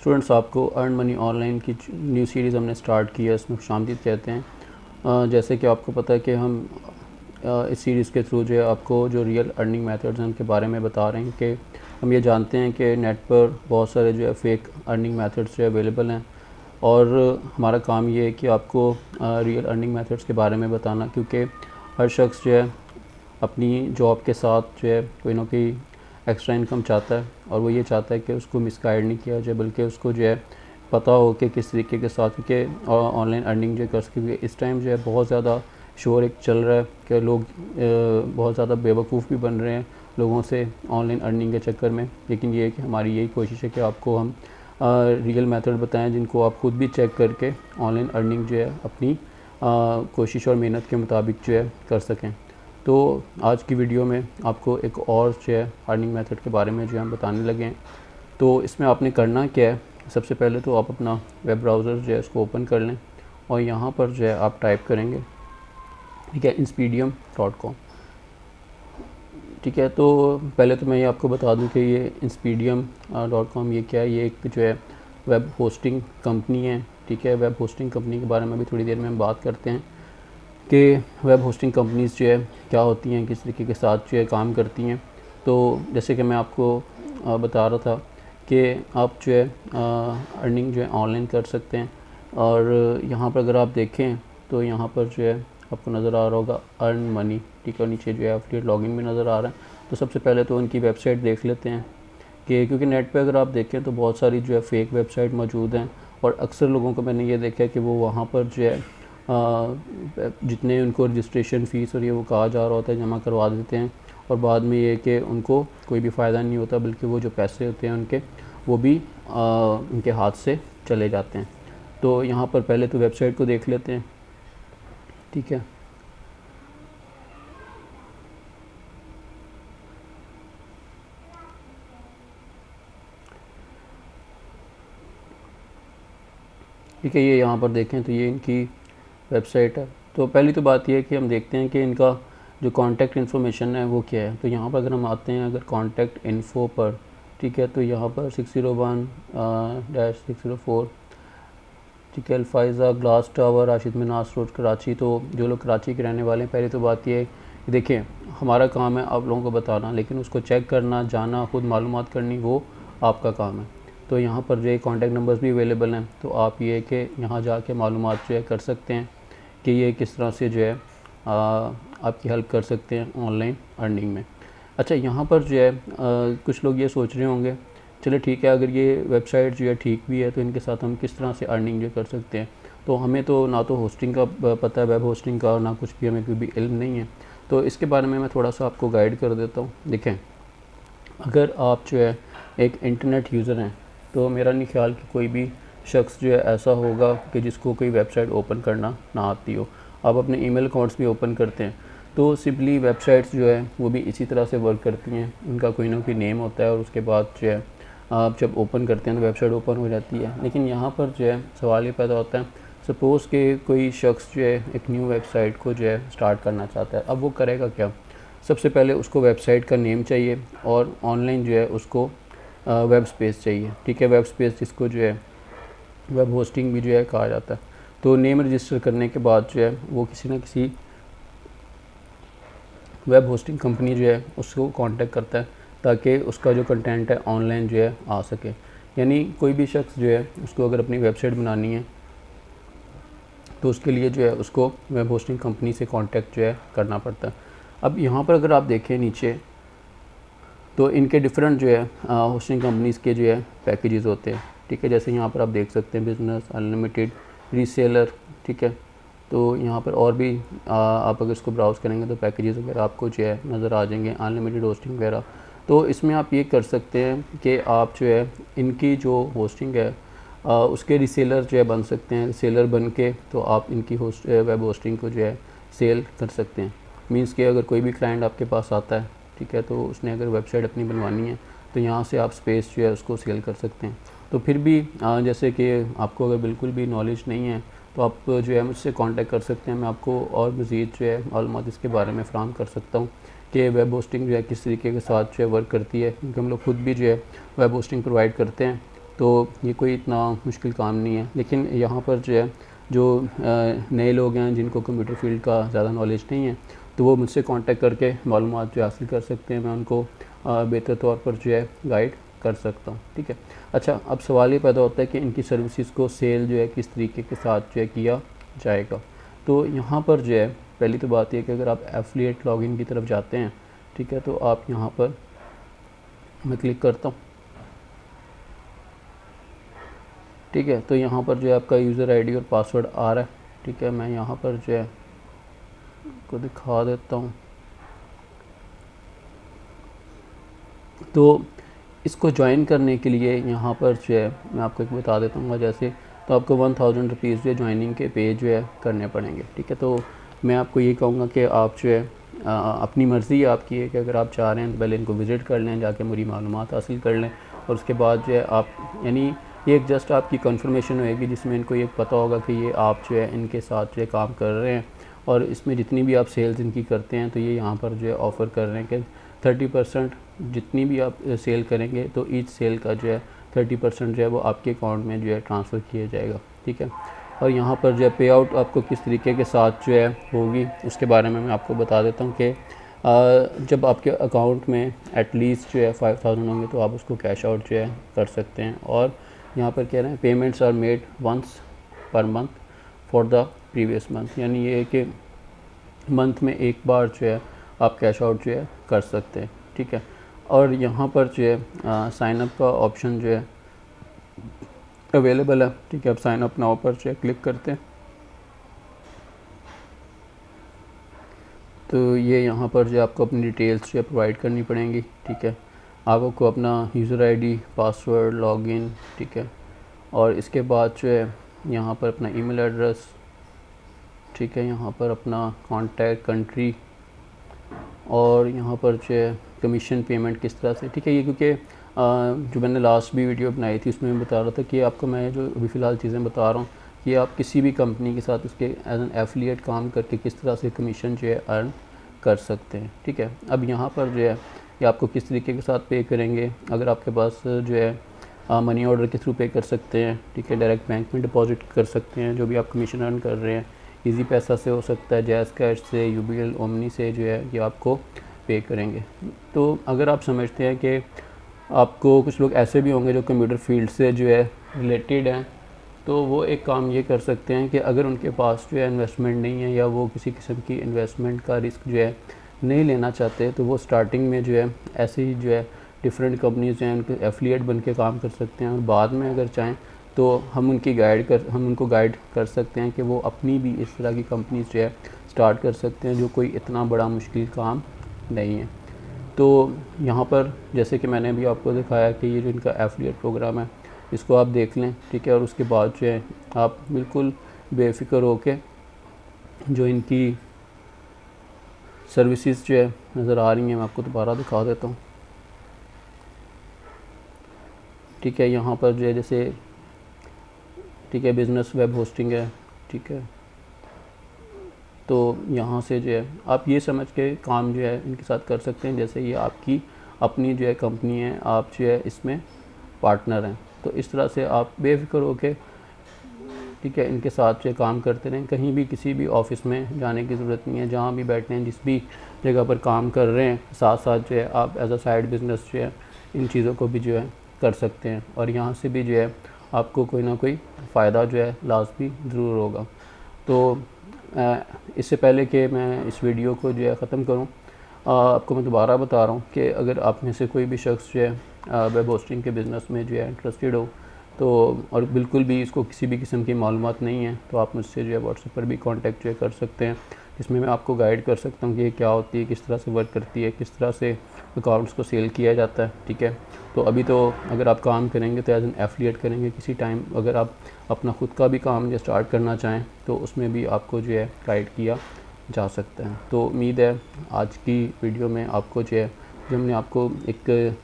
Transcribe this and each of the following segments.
Students, आपको earn money online की new series हमने स्टार्ट की है, इसमें खुशामदीद कहते हैं। जैसे कि आपको पता है कि हम इस सीरीज़ के थ्रू जो है आपको जो रियल अर्निंग मेथड्स हैं उनके बारे में बता रहे हैं कि हम ये जानते हैं कि नेट पर बहुत सारे जो है फेक अर्निंग मेथड्स जो है अवेलेबल हैं, और हमारा काम ये है कि आपको रियल अर्निंग मेथड्स के बारे में बताना, क्योंकि हर शख्स जो है अपनी जॉब के साथ जो है कोई ना कोई एक्स्ट्रा इनकम चाहता है, और वो ये चाहता है कि उसको मिसगाइड नहीं किया जाए, बल्कि उसको जो है पता हो कि किस तरीके के साथ कि ऑनलाइन अर्निंग जो कर सके। क्योंकि इस टाइम जो है बहुत ज़्यादा शोर एक चल रहा है कि लोग बहुत ज़्यादा बेवकूफ़ भी बन रहे हैं लोगों से ऑनलाइन अर्निंग के चक्कर में। लेकिन ये है कि हमारी यही कोशिश है कि आपको हम रियल मेथड बताएं जिनको आप ख़ुद भी चेक करके ऑनलाइन अर्निंग जो है अपनी कोशिश और मेहनत के मुताबिक जो है कर सकें। तो आज की वीडियो में आपको एक और जो है अर्निंग मेथड के बारे में जो हम बताने लगे हैं। तो इसमें आपने करना क्या है, सबसे पहले तो आप अपना वेब ब्राउज़र जो है उसको ओपन कर लें, और यहाँ पर जो है आप टाइप करेंगे, ठीक है, inspedium.com। ठीक है, तो पहले तो मैं ये आपको बता दूं कि ये inspedium.com ये क्या है। ये एक जो है वेब होस्टिंग कंपनी है। ठीक है, वेब होस्टिंग कंपनी के बारे में भी थोड़ी देर में हम बात करते हैं कि वेब होस्टिंग कंपनीज़ जो है क्या होती हैं, किस तरीके के साथ जो है काम करती हैं। तो जैसे कि मैं आपको बता रहा था कि आप जो है अर्निंग जो है ऑनलाइन कर सकते हैं, और यहाँ पर अगर आप देखें तो यहाँ पर जो है आपको नज़र आ रहा होगा अर्न मनी। ठीक है, नीचे जो है एफिलिएट लॉगिन भी नज़र आ रहा है। तो सबसे पहले तो उनकी वेबसाइट देख लेते हैं कि क्योंकि नेट पे अगर आप देखें तो बहुत सारी जो है फेक वेबसाइट मौजूद हैं, और अक्सर लोगों को मैंने ये देखा है कि वो वहाँ पर जो है जितने उनको रजिस्ट्रेशन फ़ीस और ये वो कहा जा रहा होता है जमा करवा देते हैं, और बाद में ये कि उनको कोई भी फ़ायदा नहीं होता, बल्कि वो जो पैसे होते हैं उनके वो भी उनके हाथ से चले जाते हैं। तो यहाँ पर पहले तो वेबसाइट को देख लेते हैं। ठीक है, ठीक है, ये यहाँ पर देखें तो ये इनकी वेबसाइट है। तो पहली तो बात ये है कि हम देखते हैं कि इनका जो कॉन्टैक्ट इन्फॉर्मेशन है वो क्या है। तो यहाँ पर अगर हम आते हैं अगर कॉन्टैक्ट इन्फो पर, ठीक है, तो यहाँ पर 601-604, ठीक है, Alfaiza glass tower Rashid Minhas road Karachi. तो जो लोग कराची के रहने वाले हैं, पहले तो बात ये है कि देखिए हमारा काम है आप लोगों को बताना, लेकिन उसको चेक करना, जाना, खुद मालूमात करनी, वो आपका काम है। तो यहाँ पर जो है कॉन्टैक्ट नंबर्स भी अवेलेबल हैं, तो आप ये कि यहाँ जाके मालूमात जो है कर सकते हैं कि ये किस तरह से जो है आपकी हेल्प कर सकते हैं ऑनलाइन अर्निंग में। अच्छा, यहाँ पर जो है कुछ लोग ये सोच रहे होंगे, चलो ठीक है, अगर ये वेबसाइट जो है ठीक भी है तो इनके साथ हम किस तरह से अर्निंग जो कर सकते हैं। तो हमें तो ना तो होस्टिंग का पता है, वेब होस्टिंग का, और ना कुछ भी हमें कोई भी इल्म नहीं है। तो इसके बारे में मैं थोड़ा सा आपको गाइड कर देता हूँ। देखें, अगर आप जो है एक इंटरनेट यूज़र हैं, तो मेरा नहीं ख्याल कि कोई भी शख्स जो है ऐसा होगा कि जिसको कोई वेबसाइट ओपन करना ना आती हो। आप अपने ईमेल अकाउंट्स भी ओपन करते हैं, तो सिंपली वेबसाइट्स जो है वो भी इसी तरह से वर्क करती हैं। उनका कोई ना कोई नेम होता है, और उसके बाद जो है आप जब ओपन करते हैं तो वेबसाइट ओपन हो जाती है। लेकिन यहाँ पर जो है सवाल ये पैदा होता है, सपोज़ कि कोई शख्स जो है एक न्यू वेबसाइट को जो है स्टार्ट करना चाहता है। अब वो करेगा क्या? सबसे पहले उसको वेबसाइट का नेम चाहिए, और ऑनलाइन जो है उसको वेब स्पेस चाहिए। ठीक है, वेब स्पेस जिसको जो है वेब होस्टिंग भी जो है कहा जाता है। तो नेम रजिस्टर करने के बाद जो है वो किसी न किसी वेब होस्टिंग कंपनी जो है उसको कांटेक्ट करता है, ताकि उसका जो कंटेंट है ऑनलाइन जो है आ सके। यानी कोई भी शख्स जो है उसको अगर अपनी वेबसाइट बनानी है तो उसके लिए जो है उसको वेब होस्टिंग कंपनी से कांटेक्ट जो है करना पड़ता है। अब यहाँ पर अगर आप देखें नीचे, तो इनके डिफरेंट जो है होस्टिंग कंपनीज़ के जो है पैकेजेस होते हैं। ठीक है, जैसे यहाँ पर आप देख सकते हैं बिज़नेस, अनलिमिटेड, रीसेलर। ठीक है, तो यहाँ पर और भी आप अगर इसको ब्राउज़ करेंगे तो पैकेजेस वगैरह आपको जो है नज़र आ जाएंगे, अनलिमिटेड होस्टिंग वगैरह। तो इसमें आप ये कर सकते हैं कि आप जो है इनकी जो होस्टिंग है उसके रीसेलर जो है बन सकते हैं। रीसेलर बन के तो आप इनकी वेब होस्टिंग को जो है सेल कर सकते हैं। मीन्स कि अगर कोई भी क्लाइंट आपके पास आता है, ठीक है, तो उसने अगर वेबसाइट अपनी बनवानी है तो यहाँ से आप स्पेस जो है उसको सेल कर सकते हैं। तो फिर भी जैसे कि आपको अगर बिल्कुल भी नॉलेज नहीं है तो आप जो है मुझसे कांटेक्ट कर सकते हैं। मैं आपको और मज़ीद जो है मालूमात इसके बारे में फ़राहम कर सकता हूँ कि वेब होस्टिंग जो है किस तरीके के साथ जो है वर्क करती है, क्योंकि हम लोग खुद भी जो है वेब होस्टिंग प्रोवाइड करते हैं। तो ये कोई इतना मुश्किल काम नहीं है। लेकिन यहाँ पर जो है, जो नए लोग हैं जिनको कंप्यूटर फील्ड का ज़्यादा नॉलेज नहीं है, तो वो मुझसे कांटेक्ट करके मालूमात जो हासिल कर सकते हैं, मैं उनको बेहतर तौर पर जो है गाइड कर सकता हूँ। ठीक है। अच्छा, अब सवाल ये पैदा होता है कि इनकी सर्विसेज को सेल जो है किस तरीके के साथ जो है किया जाएगा। तो यहाँ पर जो है पहली तो बात यह कि अगर आप एफिलिएट लॉगिन की तरफ जाते हैं, ठीक है, तो आप यहाँ पर, मैं क्लिक करता हूँ, ठीक है, तो यहाँ पर जो है आपका यूज़र आईडी और पासवर्ड आ रहा है। ठीक है, मैं यहाँ पर जो है को दिखा देता हूँ। तो इसको ज्वाइन करने के लिए यहाँ पर जो है मैं आपको एक बता देता हूँ, जैसे तो आपको 1000 रुपीज़ जो है ज्वाइनिंग के पे जो है करने पड़ेंगे। ठीक है, तो मैं आपको ये कहूँगा कि आप जो है अपनी मर्ज़ी आपकी है कि अगर आप चाह रहे हैं तो पहले इनको विज़िट कर लें, जाके मेरी मालूमात हासिल कर लें, और उसके बाद जो है आप, यानी ये एक जस्ट आपकी कंफर्मेशन होएगी जिसमें इनको ये पता होगा कि ये आप जो है इनके साथ जो है काम कर रहे हैं, और इसमें जितनी भी आप सेल्स इनकी करते हैं तो ये यहाँ पर जो है ऑफ़र कर रहे हैं कि 30% जितनी भी आप सेल करेंगे तो ईच सेल का जो है 30% जो है वो आपके अकाउंट में जो है ट्रांसफ़र किया जाएगा। ठीक है, और यहाँ पर जो है पे आउट आपको किस तरीके के साथ जो है होगी उसके बारे में मैं आपको बता देता हूँ कि जब आपके अकाउंट में एटलीस्ट जो है 5000 होंगे तो आप उसको कैश आउट जो है कर सकते हैं। और यहाँ पर कह रहे हैं payments are made once per month for the previous month, यानी ये कि मंथ में एक बार जो है आप कैश आउट जो है कर सकते हैं। ठीक है, और यहाँ पर जो है साइन अप का ऑप्शन जो है अवेलेबल है। ठीक है, आप साइन अप नाउ पर जो है क्लिक करते हैं, तो ये यहाँ पर जो आपको अपनी डिटेल्स जो है प्रोवाइड करनी पड़ेंगी। ठीक है, आपको अपना यूज़र आईडी, पासवर्ड, लॉगिन, ठीक है, और इसके बाद जो है यहाँ पर अपना ईमेल एड्रेस, ठीक है, यहाँ पर अपना कॉन्टैक्ट कंट्री, और यहाँ पर जो है कमीशन पेमेंट किस तरह से। ठीक है, ये क्योंकि जो मैंने लास्ट भी वीडियो बनाई थी उसमें मैं बता रहा था कि आपको मैं जो अभी फ़िलहाल चीज़ें बता रहा हूँ कि आप किसी भी कंपनी के साथ उसके एज एन एफिलिएट काम करके किस तरह से कमीशन जो है अर्न कर सकते हैं। ठीक है, अब यहाँ पर जो है ये आपको किस तरीके के साथ पे करेंगे, अगर आपके पास जो है मनी ऑर्डर के थ्रू पे कर सकते हैं। ठीक है, डायरेक्ट बैंक में डिपॉजिट कर सकते हैं जो भी आप कमीशन अर्न कर रहे हैं, इजी पैसा से हो सकता है, जैज़ कैश से, यूबीएल, ओमनी से जो है ये आपको पे करेंगे। तो अगर आप समझते हैं कि आपको, कुछ लोग ऐसे भी होंगे जो कंप्यूटर फील्ड से जो है रिलेटेड हैं, तो वो एक काम ये कर सकते हैं कि अगर उनके पास जो है इन्वेस्टमेंट नहीं है या वो किसी किस्म की इन्वेस्टमेंट का रिस्क जो है नहीं लेना चाहते, तो वो स्टार्टिंग में जो है ऐसे ही जो है डिफरेंट कंपनीज जो हैं उनके एफिलिएट बन के काम कर सकते हैं, और बाद में अगर चाहें तो हम उनको गाइड कर सकते हैं कि वो अपनी भी इस तरह की कंपनीज जो है स्टार्ट कर सकते हैं, जो कोई इतना बड़ा मुश्किल काम नहीं है। तो यहाँ पर जैसे कि मैंने अभी आपको दिखाया कि ये जो इनका एफिलिएट प्रोग्राम है इसको आप देख लें। ठीक है, और उसके बाद जो है आप बिल्कुल बेफिक्र हो के जो इनकी सर्विसेज जो है नज़र आ रही हैं, मैं आपको दोबारा दिखा देता हूँ। ठीक है, यहाँ पर जो है जैसे, ठीक है, बिज़नेस वेब होस्टिंग है। ठीक है, तो यहाँ से जो है आप ये समझ के काम जो है इनके साथ कर सकते हैं जैसे ये आपकी अपनी जो है कंपनी है, आप जो है इसमें पार्टनर हैं। तो इस तरह से आप बेफिक्र हो के, ठीक है, इनके साथ जो काम करते रहें। कहीं भी किसी भी ऑफिस में जाने की ज़रूरत नहीं है, जहाँ भी बैठे हैं, जिस भी जगह पर काम कर रहे हैं, साथ साथ जो है आप एज अ साइड बिज़नेस जो है इन चीज़ों को भी जो है कर सकते हैं, और यहाँ से भी जो है आपको कोई ना कोई फ़ायदा जो है लाजमी ज़रूर होगा। तो इससे पहले कि मैं इस वीडियो को जो है ख़त्म करूँ, आपको मैं दोबारा बता रहा हूँ कि अगर आप में से कोई भी शख्स जो है वेब होस्टिंग के बिज़नेस में जो है इंटरेस्टेड हो, तो और बिल्कुल भी इसको किसी भी किस्म की मालूमात नहीं है, तो आप मुझसे जो है व्हाट्सएप पर भी कांटेक्ट जो है कर सकते हैं, जिसमें मैं आपको गाइड कर सकता हूँ कि ये क्या होती है, किस तरह से वर्क करती है, किस तरह से अकाउंट्स को सेल किया जाता है। ठीक है, तो अभी तो अगर आप काम करेंगे तो एज एन एफिलिएट करेंगे, किसी टाइम अगर आप अपना ख़ुद का भी काम जो स्टार्ट करना चाहें तो उसमें भी आपको जो है गाइड किया जा सकता है। तो उम्मीद है आज की वीडियो में आपको जो है, जो हमने आपको एक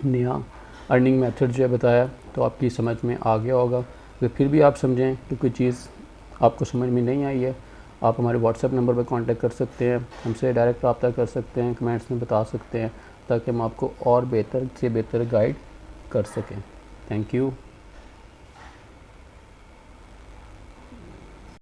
नया अर्निंग मेथड जो है बताया, तो आपकी समझ में आ गया होगा। अगर फिर भी आप समझें कि कोई चीज़ आपको समझ में नहीं आई है, आप हमारे व्हाट्सएप नंबर पर कांटेक्ट कर सकते हैं, हमसे डायरेक्ट रब्ता कर सकते हैं, कमेंट्स में बता सकते हैं, ताकि हम आपको और बेहतर से बेहतर गाइड कर सकें। Thank you.